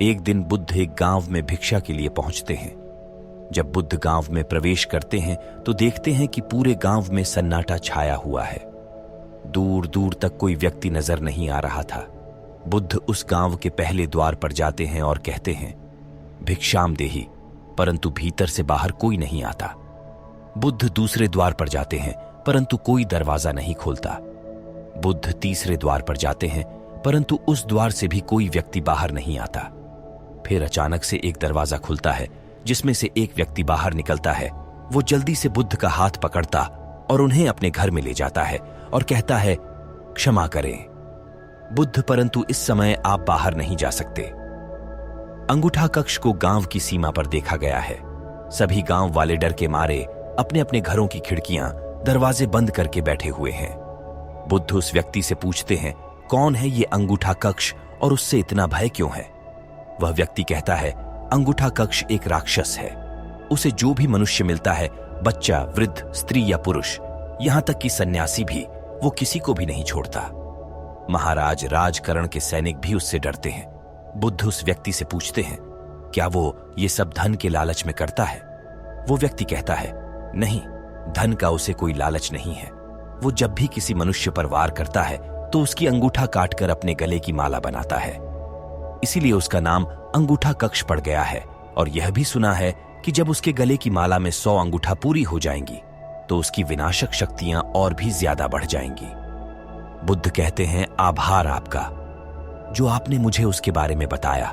एक दिन बुद्ध एक गांव में भिक्षा के लिए पहुंचते हैं। जब बुद्ध गांव में प्रवेश करते हैं तो देखते हैं कि पूरे गांव में सन्नाटा छाया हुआ है। दूर दूर तक कोई व्यक्ति नजर नहीं आ रहा था। बुद्ध उस गांव के पहले द्वार पर जाते हैं और कहते हैं, भिक्षाम देहि, परंतु भीतर से बाहर कोई नहीं आता। बुद्ध दूसरे द्वार पर जाते हैं परंतु कोई दरवाजा नहीं खोलता। बुद्ध तीसरे द्वार पर जाते हैं परंतु उस द्वार से भी कोई व्यक्ति बाहर नहीं आता। फिर अचानक से एक दरवाजा खुलता है जिसमें से एक व्यक्ति बाहर निकलता है। वो जल्दी से बुद्ध का हाथ पकड़ता और उन्हें अपने घर में ले जाता है और कहता है, क्षमा करें बुद्ध, परंतु इस समय आप बाहर नहीं जा सकते। अंगूठा कक्ष को गांव की सीमा पर देखा गया है। सभी गांव वाले डर के मारे अपने अपने घरों की खिड़कियां, दरवाजे बंद करके बैठे हुए हैं। बुद्ध उस व्यक्ति से पूछते हैं, कौन है ये अंगूठा कक्ष और उससे इतना भय क्यों है? वह व्यक्ति कहता है, अंगूठा कक्ष एक राक्षस है। उसे जो भी मनुष्य मिलता है, बच्चा, वृद्ध, स्त्री या पुरुष, यहां तक कि सन्यासी भी, वो किसी को भी नहीं छोड़ता। महाराज राजकरण के सैनिक भी उससे डरते हैं। बुद्ध उस व्यक्ति से पूछते हैं, क्या वो ये सब धन के लालच में करता है? वो व्यक्ति कहता है, नहीं, धन का उसे कोई लालच नहीं है। वो जब भी किसी मनुष्य पर वार करता है तो उसकी अंगूठा काटकर अपने गले की माला बनाता है। इसीलिए उसका नाम अंगूठा कक्ष पड़ गया है। और यह भी सुना है कि जब उसके गले की माला में 100 अंगूठा पूरी हो जाएंगी तो उसकी विनाशक शक्तियां और भी ज्यादा बढ़ जाएंगी। बुद्ध कहते हैं, आभार आपका, जो आपने मुझे उसके बारे में बताया।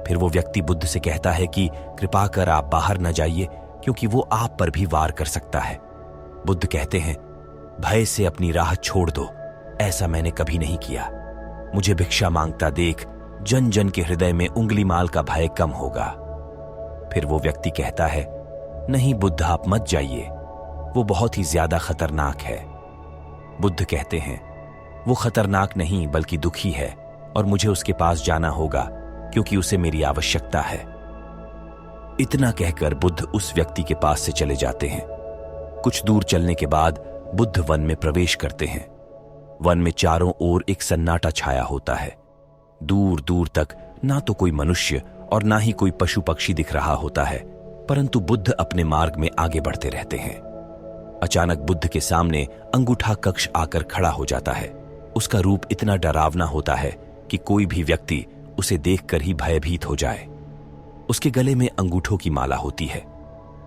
फिर वो व्यक्ति बुद्ध से कहता है कि कृपा कर आप बाहर न जाइए, क्योंकि वो आप पर भी वार कर सकता है। बुद्ध कहते हैं, भय से अपनी राह छोड़ दो, ऐसा मैंने कभी नहीं किया। मुझे भिक्षा मांगता देख जन जन के हृदय में उंगली माल का भय कम होगा। फिर वो व्यक्ति कहता है, नहीं बुद्ध, आप मत जाइए, वो बहुत ही ज्यादा खतरनाक है। बुद्ध कहते हैं, वो खतरनाक नहीं बल्कि दुखी है और मुझे उसके पास जाना होगा क्योंकि उसे मेरी आवश्यकता है। इतना कहकर बुद्ध उस व्यक्ति के पास से चले जाते हैं। कुछ दूर चलने के बाद बुद्ध वन में प्रवेश करते हैं। वन में चारों ओर एक सन्नाटा छाया होता है। दूर दूर तक ना तो कोई मनुष्य और ना ही कोई पशु पक्षी दिख रहा होता है, परंतु बुद्ध अपने मार्ग में आगे बढ़ते रहते हैं। अचानक बुद्ध के सामने अंगूठा कक्ष आकर खड़ा हो जाता है। उसका रूप इतना डरावना होता है कि कोई भी व्यक्ति उसे देखकर ही भयभीत हो जाए। उसके गले में अंगूठों की माला होती है।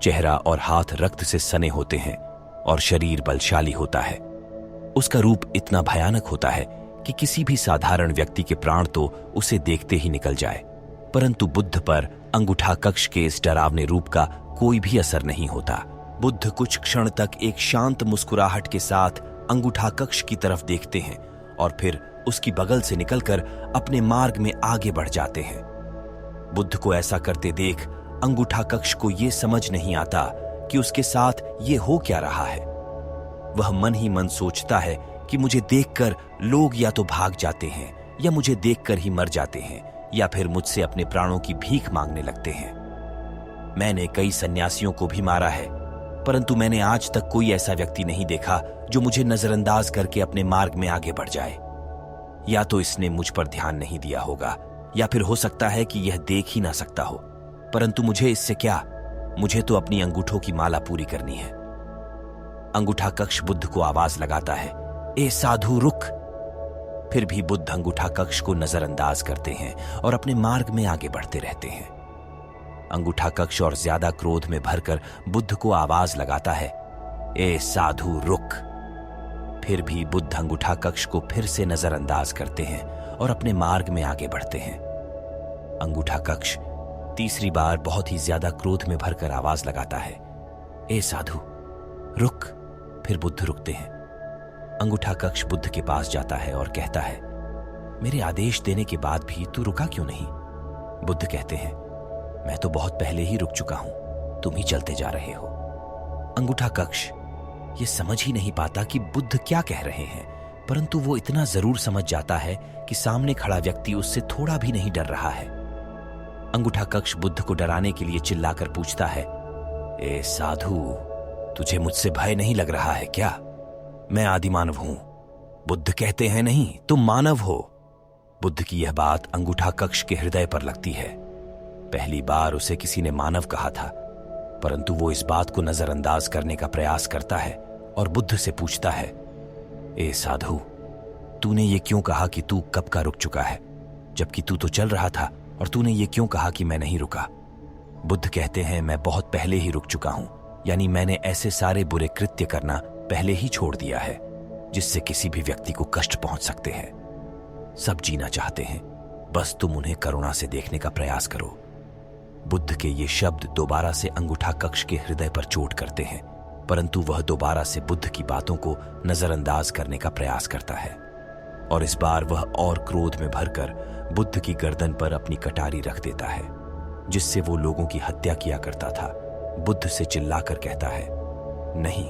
चेहरा और हाथ रक्त से सने होते हैं और शरीर बलशाली होता है। उसका रूप इतना भयानक होता है कि किसी भी साधारण व्यक्ति के प्राण तो उसे देखते ही निकल जाए, परंतु बुद्ध पर अंगूठा कक्ष के इस डरावने रूप का कोई भी असर नहीं होता। बुद्ध कुछ क्षण तक एक शांत मुस्कुराहट के साथ अंगूठा कक्ष की तरफ देखते हैं और फिर उसकी बगल से निकलकर अपने मार्ग में आगे बढ़ जाते हैं। बुद्ध को ऐसा करते देख अंगूठा कक्ष को यह समझ नहीं आता कि उसके साथ ये हो क्या रहा है। वह मन ही मन सोचता है कि मुझे देखकर लोग या तो भाग जाते हैं या मुझे देखकर ही मर जाते हैं या फिर मुझसे अपने प्राणों की भीख मांगने लगते हैं। मैंने कई सन्यासियों को भी मारा है, परंतु मैंने आज तक कोई ऐसा व्यक्ति नहीं देखा जो मुझे नजरअंदाज करके अपने मार्ग में आगे बढ़ जाए। या तो इसने मुझ पर ध्यान नहीं दिया होगा या फिर हो सकता है कि यह देख ही ना सकता हो, परंतु मुझे इससे क्या, मुझे तो अपनी अंगूठों की माला पूरी करनी है। अंगूठा कक्ष बुद्ध को आवाज लगाता है, ए साधु रुक। फिर भी बुद्ध अंगूठा कक्ष को नजरअंदाज करते हैं और अपने मार्ग में आगे बढ़ते रहते हैं। अंगूठा कक्ष और ज्यादा क्रोध में भरकर बुद्ध को आवाज लगाता है, ए साधु रुक। फिर भी बुद्ध अंगूठा कक्ष को फिर से नजरअंदाज करते हैं और अपने मार्ग में आगे बढ़ते हैं। अंगूठा कक्ष तीसरी बार बहुत ही ज्यादा क्रोध में भरकर आवाज लगाता है, ए साधु रुक। फिर बुद्ध रुकते हैं। अंगूठा कक्ष बुद्ध के पास जाता है और कहता है, मेरे आदेश देने के बाद भी तू रुका क्यों नहीं? बुद्ध कहते हैं, मैं तो बहुत पहले ही रुक चुका हूं, तुम ही चलते जा रहे हो। अंगूठा कक्ष ये समझ ही नहीं पाता कि बुद्ध क्या कह रहे हैं, परंतु वो इतना जरूर समझ जाता है कि सामने खड़ा व्यक्ति उससे थोड़ा भी नहीं डर रहा है। अंगूठा कक्ष बुद्ध को डराने के लिए चिल्लाकर पूछता है, ए साधु, तुझे मुझसे भय नहीं लग रहा है क्या? मैं आदिमानव हूं। बुद्ध कहते हैं, नहीं, तुम मानव हो। बुद्ध की यह बात अंगूठा कक्ष के हृदय पर लगती है। पहली बार उसे किसी ने मानव कहा था, परंतु वो इस बात को नजरअंदाज करने का प्रयास करता है और बुद्ध से पूछता है, ए साधु, तूने ये क्यों कहा कि तू कब का रुक चुका है, जबकि तू तो चल रहा था, और तूने ये क्यों कहा कि मैं नहीं रुका? बुद्ध कहते हैं, मैं बहुत पहले ही रुक चुका हूं, यानी मैंने ऐसे सारे बुरे कृत्य करना पहले ही छोड़ दिया है जिससे किसी भी व्यक्ति को कष्ट पहुंच सकते हैं। सब जीना चाहते हैं, बस तुम उन्हें करुणा से देखने का प्रयास करो। बुद्ध के ये शब्द दोबारा से अंगूठा कक्ष के हृदय पर चोट करते हैं, परंतु वह दोबारा से बुद्ध की बातों को नजरअंदाज करने का प्रयास करता है, और इस बार वह और क्रोध में भरकर बुद्ध की गर्दन पर अपनी कटारी रख देता है, जिससे वो लोगों की हत्या किया करता था। बुद्ध से चिल्लाकर कहता है, नहीं,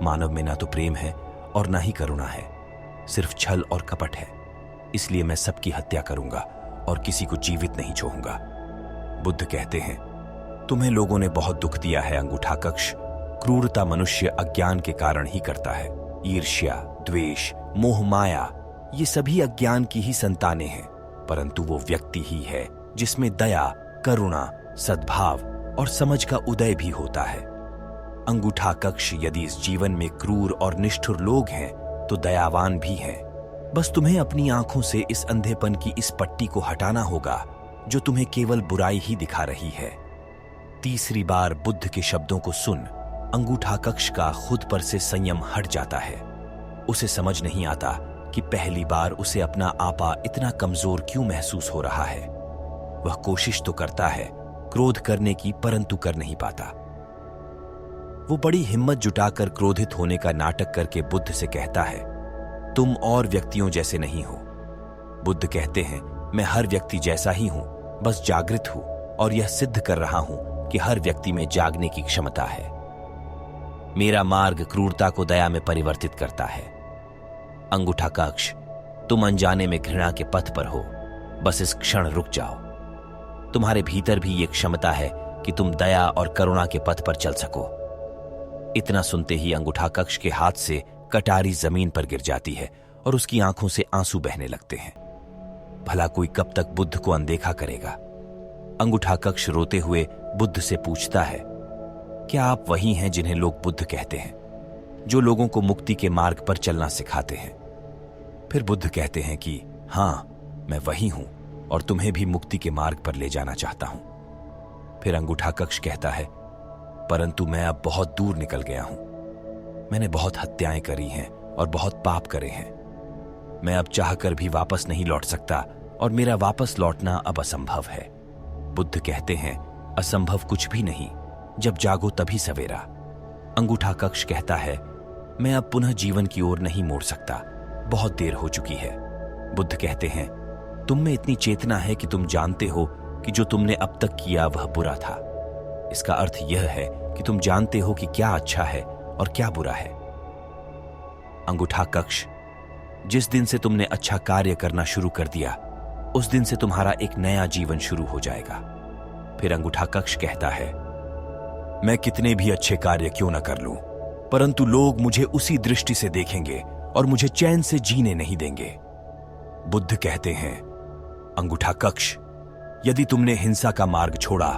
मानव में ना तो प्रेम है और ना ही करुणा है, सिर्फ छल और कपट है। इसलिए मैं सबकी हत्या करूंगा और किसी को जीवित नहीं छोड़ूंगा। बुद्ध कहते हैं, तुम्हें लोगों ने बहुत दुख दिया है अंगूठा कक्ष। क्रूरता मनुष्य अज्ञान के कारण ही करता है। ईर्ष्या, द्वेष, मोह, माया, ये सभी अज्ञान की ही संतानें हैं, परंतु वो व्यक्ति ही है जिसमें दया, करुणा, सद्भाव और समझ का उदय भी होता है। अंगूठा कक्ष यदि इस जीवन में क्रूर और निष्ठुर लोग हैं तो दयावान भी हैं। बस तुम्हें अपनी आंखों से इस अंधेपन की इस पट्टी को हटाना होगा जो तुम्हें केवल बुराई ही दिखा रही है। तीसरी बार बुद्ध के शब्दों को सुन अंगूठा कक्ष का खुद पर से संयम हट जाता है। उसे समझ नहीं आता कि पहली बार उसे अपना आपा इतना कमजोर क्यों महसूस हो रहा है। वह कोशिश तो करता है क्रोध करने की, परंतु कर नहीं पाता। वो बड़ी हिम्मत जुटाकर क्रोधित होने का नाटक करके बुद्ध से कहता है, तुम और व्यक्तियों जैसे नहीं हो। बुद्ध कहते हैं, मैं हर व्यक्ति जैसा ही हूं, बस जागृत हूं और यह सिद्ध कर रहा हूं कि हर व्यक्ति में जागने की क्षमता है। मेरा मार्ग क्रूरता को दया में परिवर्तित करता है। अंगूठा कक्ष, तुम अनजाने में घृणा के पथ पर हो, बस इस क्षण रुक जाओ। तुम्हारे भीतर भी ये क्षमता है कि तुम दया और करुणा के पथ पर चल सको। इतना सुनते ही अंगूठा कक्ष के हाथ से कटारी जमीन पर गिर जाती है और उसकी आंखों से आंसू बहने लगते हैं। भला कोई कब तक बुद्ध को अनदेखा करेगा? अंगूठा कक्ष रोते हुए बुद्ध से पूछता है, क्या आप वही हैं जिन्हें लोग बुद्ध कहते हैं, जो लोगों को मुक्ति के मार्ग पर चलना सिखाते हैं? फिर बुद्ध कहते हैं कि हां, मैं वही हूं और तुम्हें भी मुक्ति के मार्ग पर ले जाना चाहता हूं। फिर अंगूठा कक्ष कहता है, परंतु मैं अब बहुत दूर निकल गया हूं। मैंने बहुत हत्याएं करी हैं और बहुत पाप करे हैं। मैं अब चाहकर भी वापस नहीं लौट सकता और मेरा वापस लौटना अब असंभव है। बुद्ध कहते हैं, असंभव कुछ भी नहीं, जब जागो तभी सवेरा। अंगूठा कक्ष कहता है, मैं अब पुनः जीवन की ओर नहीं मोड़ सकता, बहुत देर हो चुकी है। बुद्ध कहते हैं, तुम में इतनी चेतना है कि तुम जानते हो कि जो तुमने अब तक किया वह बुरा था। इसका अर्थ यह है कि तुम जानते हो कि क्या अच्छा है और क्या बुरा है। अंगूठा कक्ष, जिस दिन से तुमने अच्छा कार्य करना शुरू कर दिया, उस दिन से तुम्हारा एक नया जीवन शुरू हो जाएगा। फिर अंगूठा कक्ष कहता है, मैं कितने भी अच्छे कार्य क्यों न कर लूं, परंतु लोग मुझे उसी दृष्टि से देखेंगे और मुझे चैन से जीने नहीं देंगे। बुद्ध कहते हैं, अंगूठा कक्ष, यदि तुमने हिंसा का मार्ग छोड़ा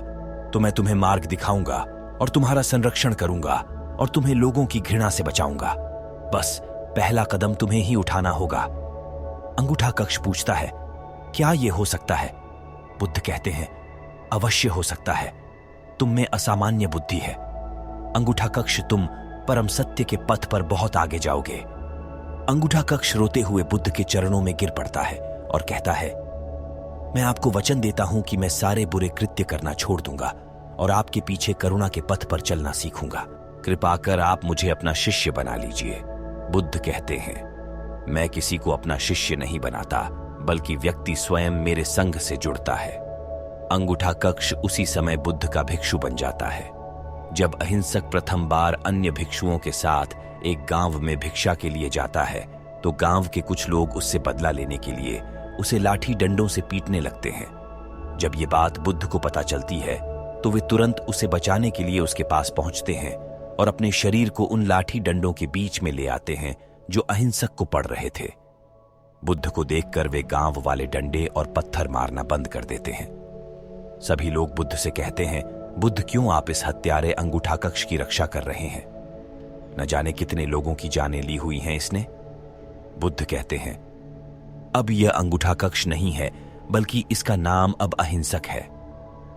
तो मैं तुम्हें मार्ग दिखाऊंगा और तुम्हारा संरक्षण करूंगा और तुम्हें लोगों की घृणा से बचाऊंगा। बस पहला कदम तुम्हें ही उठाना होगा। अंगूठा कक्ष पूछता है, क्या यह हो सकता है? बुद्ध कहते हैं, अवश्य हो सकता है। तुम में असामान्य बुद्धि है। अंगूठा कक्ष, तुम परम सत्य के पथ पर बहुत आगे जाओगे। अंगूठा कक्ष रोते हुए बुद्ध के चरणों में गिर पड़ता है और कहता है, मैं आपको वचन देता हूं कि मैं सारे बुरे कृत्य करना छोड़ दूंगा और आपके पीछे करुणा के पथ पर चलना सीखूंगा। कृपा कर आप मुझे अपना शिष्य बना लीजिए। बुद्ध कहते हैं, मैं किसी को अपना शिष्य नहीं बनाता, बल्कि व्यक्ति स्वयं मेरे संग से जुड़ता है। अंगूठा कक्ष उसी समय बुद्ध का भिक्षु बन जाता है। जब अहिंसक प्रथम बार अन्य भिक्षुओं के साथ एक गांव में भिक्षा के लिए जाता है तो गांव के कुछ लोग उससे बदला लेने के लिए उसे लाठी डंडों से पीटने लगते हैं। जब ये बात बुद्ध को पता चलती है तो वे तुरंत उसे बचाने के लिए उसके पास पहुंचते हैं और अपने शरीर को उन लाठी डंडों के बीच में ले आते हैं जो अहिंसक को पड़ रहे थे। बुद्ध को देखकर वे गांव वाले डंडे और पत्थर मारना बंद कर देते हैं। सभी लोग बुद्ध से कहते हैं, बुद्ध क्यों आप इस हत्यारे अंगूठा कक्ष की रक्षा कर रहे हैं? न जाने कितने लोगों की जानें ली हुई हैं इसने। बुद्ध कहते हैं, अब यह अंगूठा कक्ष नहीं है, बल्कि इसका नाम अब अहिंसक है।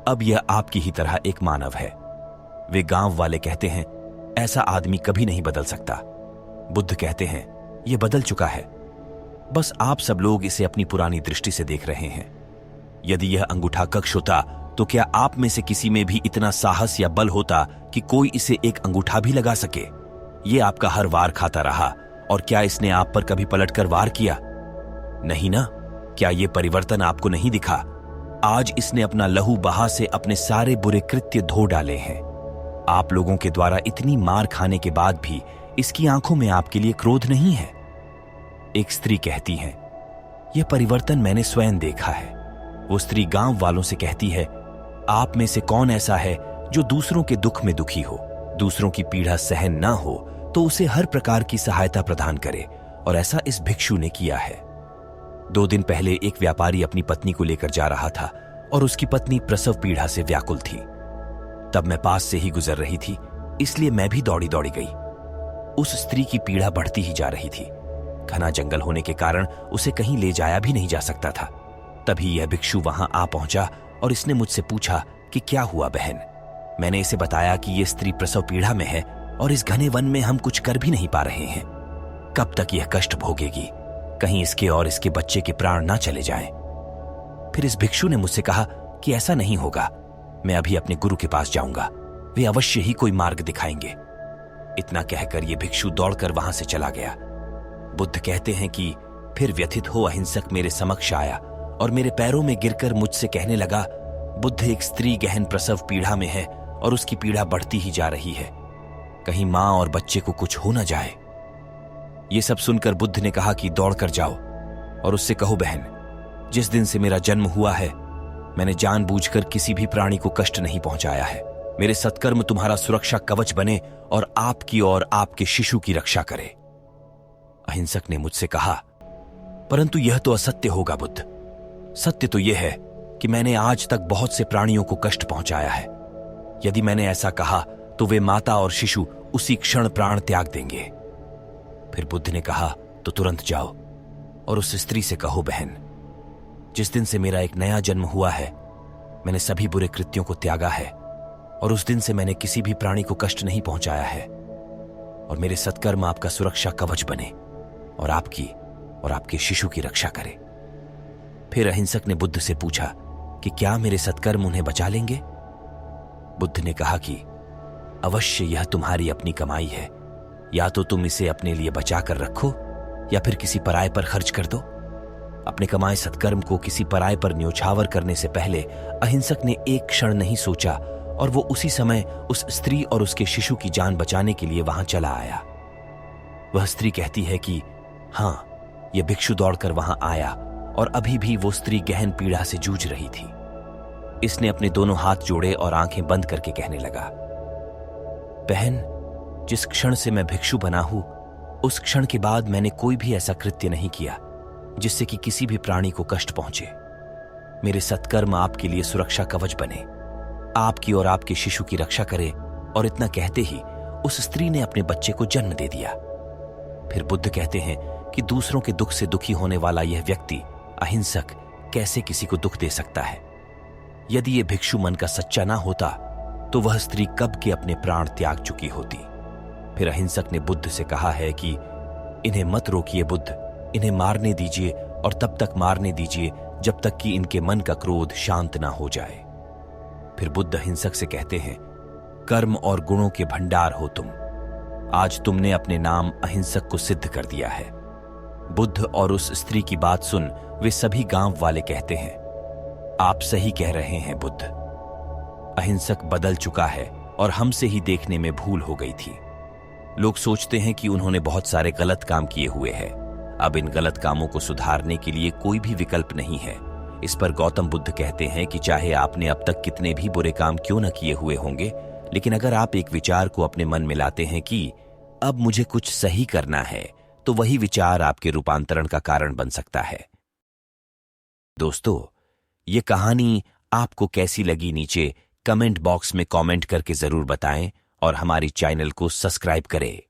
अब यह आपकी ही तरह एक मानव है। वे गांव वाले कहते हैं, ऐसा आदमी कभी नहीं बदल सकता। बुद्ध कहते हैं, यह बदल चुका है, बस आप सब लोग इसे अपनी पुरानी दृष्टि से देख रहे हैं। यदि यह अंगूठा कक्ष होता तो क्या आप में से किसी में भी इतना साहस या बल होता कि कोई इसे एक अंगूठा भी लगा सके? यह आपका हर वार खाता रहा, और क्या इसने आप पर कभी पलटकर वार किया? नहीं ना। क्या यह परिवर्तन आपको नहीं दिखा? आज इसने अपना लहू बहा से अपने सारे बुरे कृत्य धो डाले हैं। आप लोगों के द्वारा इतनी मार खाने के बाद भी इसकी आंखों में आपके लिए क्रोध नहीं है। एक स्त्री कहती है, यह परिवर्तन मैंने स्वयं देखा है। वो स्त्री गांव वालों से कहती है, आप में से कौन ऐसा है जो दूसरों के दुख में दुखी हो, दूसरों की पीड़ा सहन ना हो तो उसे हर प्रकार की सहायता प्रदान करे, और ऐसा इस भिक्षु ने किया है। 2 दिन पहले एक व्यापारी अपनी पत्नी को लेकर जा रहा था और उसकी पत्नी प्रसव पीड़ा से व्याकुल थी। तब मैं पास से ही गुजर रही थी, इसलिए मैं भी दौड़ी दौड़ी गई। उस स्त्री की पीड़ा बढ़ती ही जा रही थी। घना जंगल होने के कारण उसे कहीं ले जाया भी नहीं जा सकता था। तभी यह भिक्षु वहां आ पहुंचा और इसने मुझसे पूछा कि क्या हुआ बहन। मैंने इसे बताया कि यह स्त्री प्रसव पीड़ा में है और इस घने वन में हम कुछ कर भी नहीं पा रहे हैं। कब तक यह कष्ट भोगेगी? कहीं इसके और इसके बच्चे के प्राण ना चले जाएं। फिर इस भिक्षु ने मुझसे कहा कि ऐसा नहीं होगा, मैं अभी अपने गुरु के पास जाऊंगा, वे अवश्य ही कोई मार्ग दिखाएंगे। इतना कहकर यह भिक्षु दौड़कर वहां से चला गया। बुद्ध कहते हैं कि फिर व्यथित हो अहिंसक मेरे समक्ष आया और मेरे पैरों में गिरकर मुझसे कहने लगा, बुद्ध, एक स्त्री गहन प्रसव पीड़ा में है और उसकी पीड़ा बढ़ती ही जा रही है, कहीं मां और बच्चे को कुछ हो न जाए। यह सब सुनकर बुद्ध ने कहा कि दौड़कर जाओ और उससे कहो, बहन, जिस दिन से मेरा जन्म हुआ है मैंने जानबूझकर किसी भी प्राणी को कष्ट नहीं पहुंचाया है। मेरे सत्कर्म तुम्हारा सुरक्षा कवच बने और आपकी और आपके शिशु की रक्षा करे। अहिंसक ने मुझसे कहा, परंतु यह तो असत्य होगा बुद्ध। सत्य तो यह है कि मैंने आज तक बहुत से प्राणियों को कष्ट पहुंचाया है। यदि मैंने ऐसा कहा तो वे माता और शिशु उसी क्षण प्राण त्याग देंगे। फिर बुद्ध ने कहा, तो तुरंत जाओ और उस स्त्री से कहो, बहन, जिस दिन से मेरा एक नया जन्म हुआ है मैंने सभी बुरे कृत्यों को त्यागा है और उस दिन से मैंने किसी भी प्राणी को कष्ट नहीं पहुंचाया है, और मेरे सत्कर्म आपका सुरक्षा कवच बने और आपकी और आपके शिशु की रक्षा करे। फिर अहिंसक ने बुद्ध से पूछा कि क्या मेरे सत्कर्म उन्हें बचा लेंगे? बुद्ध ने कहा कि अवश्य यह तुम्हारी अपनी कमाई है, या तो तुम इसे अपने लिए बचा कर रखो या फिर किसी पराये पर खर्च कर दो। अपने कमाए सत्कर्म को किसी पराये पर न्योछावर करने से पहले अहिंसक ने एक क्षण नहीं सोचा और वो उसी समय उस स्त्री और उसके शिशु की जान बचाने के लिए वहां चला आया। वह स्त्री कहती है कि हां, यह भिक्षु दौड़कर वहां आया और अभी भी वो स्त्री गहन पीड़ा से जूझ रही थी। इसने अपने दोनों हाथ जोड़े और आंखें बंद करके कहने लगा, बहन, जिस क्षण से मैं भिक्षु बना हूं उस क्षण के बाद मैंने कोई भी ऐसा कृत्य नहीं किया जिससे कि किसी भी प्राणी को कष्ट पहुंचे। मेरे सत्कर्म आपके लिए सुरक्षा कवच बने, आपकी और आपके शिशु की रक्षा करे। और इतना कहते ही उस स्त्री ने अपने बच्चे को जन्म दे दिया। फिर बुद्ध कहते हैं कि दूसरों के दुख से दुखी होने वाला यह व्यक्ति अहिंसक कैसे किसी को दुख दे सकता है? यदि यह भिक्षु मन का सच्चा ना होता तो वह स्त्री कब के अपने प्राण त्याग चुकी होती। फिर अहिंसक ने बुद्ध से कहा है कि इन्हें मत रोकिए बुद्ध, इन्हें मारने दीजिए और तब तक मारने दीजिए जब तक कि इनके मन का क्रोध शांत ना हो जाए। फिर बुद्ध अहिंसक से कहते हैं, कर्म और गुणों के भंडार हो तुम। आज तुमने अपने नाम अहिंसक को सिद्ध कर दिया है। बुद्ध और उस स्त्री की बात सुन वे सभी गांव वाले कहते हैं, आप सही कह रहे हैं बुद्ध, अहिंसक बदल चुका है और हमसे ही देखने में भूल हो गई थी। लोग सोचते हैं कि उन्होंने बहुत सारे गलत काम किए हुए हैं, अब इन गलत कामों को सुधारने के लिए कोई भी विकल्प नहीं है। इस पर गौतम बुद्ध कहते हैं कि चाहे आपने अब तक कितने भी बुरे काम क्यों न किए हुए होंगे, लेकिन अगर आप एक विचार को अपने मन में लाते हैं कि अब मुझे कुछ सही करना है, तो वही विचार आपके रूपांतरण का कारण बन सकता है। दोस्तों, ये कहानी आपको कैसी लगी नीचे कमेंट बॉक्स में कमेंट करके जरूर बताएं और हमारी चैनल को सब्सक्राइब करें।